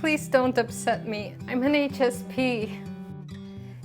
Please don't upset me. I'm an HSP.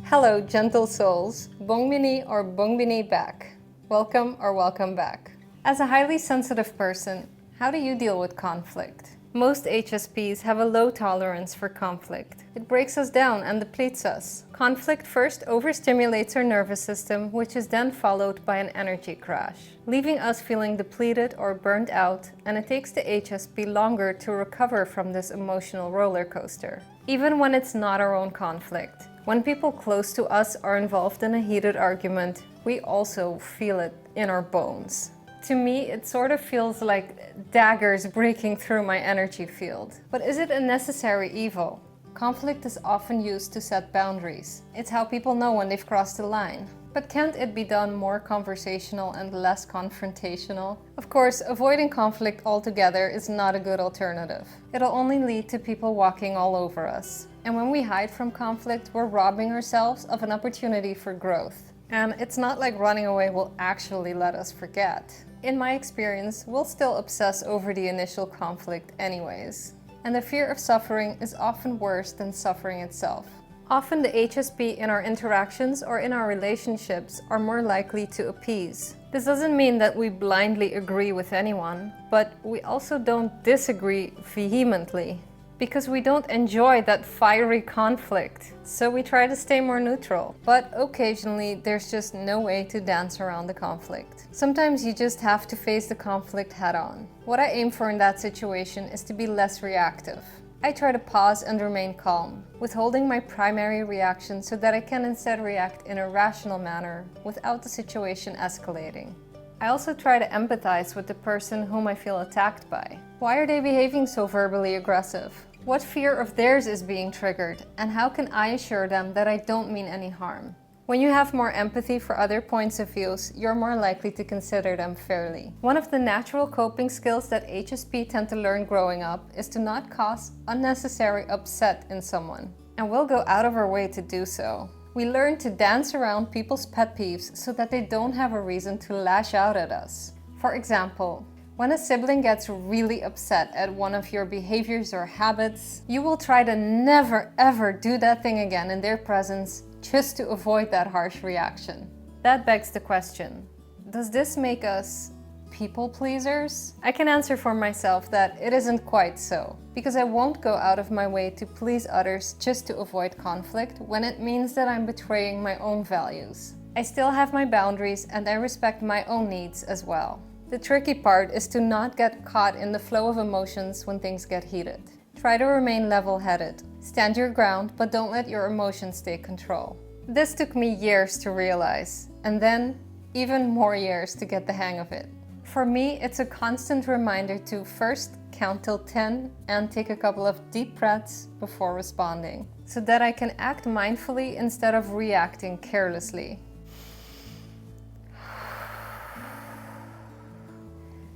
Hello, gentle souls. Bongbini or bongbini back. Welcome or welcome back. As a highly sensitive person, how do you deal with conflict? Most HSPs have a low tolerance for conflict. It breaks us down and depletes us. Conflict first overstimulates our nervous system, which is then followed by an energy crash, leaving us feeling depleted or burnt out, and it takes the HSP longer to recover from this emotional roller coaster. Even when it's not our own conflict. When people close to us are involved in a heated argument, we also feel it in our bones. To me, it sort of feels like daggers breaking through my energy field. But is it a necessary evil? Conflict is often used to set boundaries. It's how people know when they've crossed the line. But can't it be done more conversational and less confrontational? Of course, avoiding conflict altogether is not a good alternative. It'll only lead to people walking all over us. And when we hide from conflict, we're robbing ourselves of an opportunity for growth. And it's not like running away will actually let us forget. In my experience, we'll still obsess over the initial conflict anyways. And the fear of suffering is often worse than suffering itself. Often the HSP in our interactions or in our relationships are more likely to appease. This doesn't mean that we blindly agree with anyone, but we also don't disagree vehemently. Because we don't enjoy that fiery conflict, so we try to stay more neutral. But occasionally, there's just no way to dance around the conflict. Sometimes you just have to face the conflict head-on. What I aim for in that situation is to be less reactive. I try to pause and remain calm, withholding my primary reaction so that I can instead react in a rational manner without the situation escalating. I also try to empathize with the person whom I feel attacked by. Why are they behaving so verbally aggressive? What fear of theirs is being triggered? And how can I assure them that I don't mean any harm? When you have more empathy for other points of views, you're more likely to consider them fairly. One of the natural coping skills that HSP tend to learn growing up is to not cause unnecessary upset in someone. And we'll go out of our way to do so. We learn to dance around people's pet peeves so that they don't have a reason to lash out at us. For example, when a sibling gets really upset at one of your behaviors or habits, you will try to never ever do that thing again in their presence just to avoid that harsh reaction. That begs the question, does this make us people pleasers? I can answer for myself that it isn't quite so, because I won't go out of my way to please others just to avoid conflict when it means that I'm betraying my own values. I still have my boundaries and I respect my own needs as well. The tricky part is to not get caught in the flow of emotions when things get heated. Try to remain level-headed. Stand your ground, but don't let your emotions take control. This took me years to realize, and then even more years to get the hang of it. For me, it's a constant reminder to first count till 10 and take a couple of deep breaths before responding, so that I can act mindfully instead of reacting carelessly.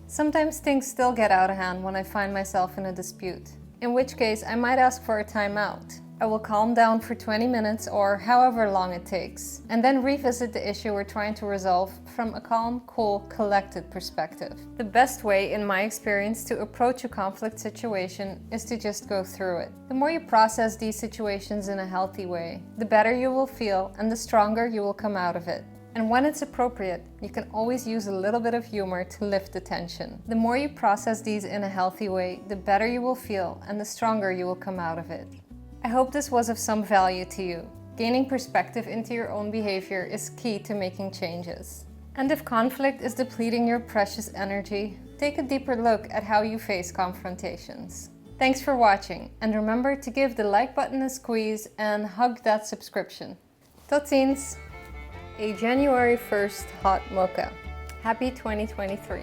Sometimes things still get out of hand when I find myself in a dispute, in which case I might ask for a timeout. I will calm down for 20 minutes or however long it takes, and then revisit the issue we're trying to resolve from a calm, cool, collected perspective. The best way, in my experience, to approach a conflict situation is to just go through it. The more you process these situations in a healthy way, the better you will feel and the stronger you will come out of it. And when it's appropriate, you can always use a little bit of humor to lift the tension. The more you process these in a healthy way, the better you will feel and the stronger you will come out of it. I hope this was of some value to you. Gaining perspective into your own behavior is key to making changes. And if conflict is depleting your precious energy, take a deeper look at how you face confrontations. Thanks for watching, and remember to give the like button a squeeze and hug that subscription. Tot ziens! A January 1st hot mocha. Happy 2023.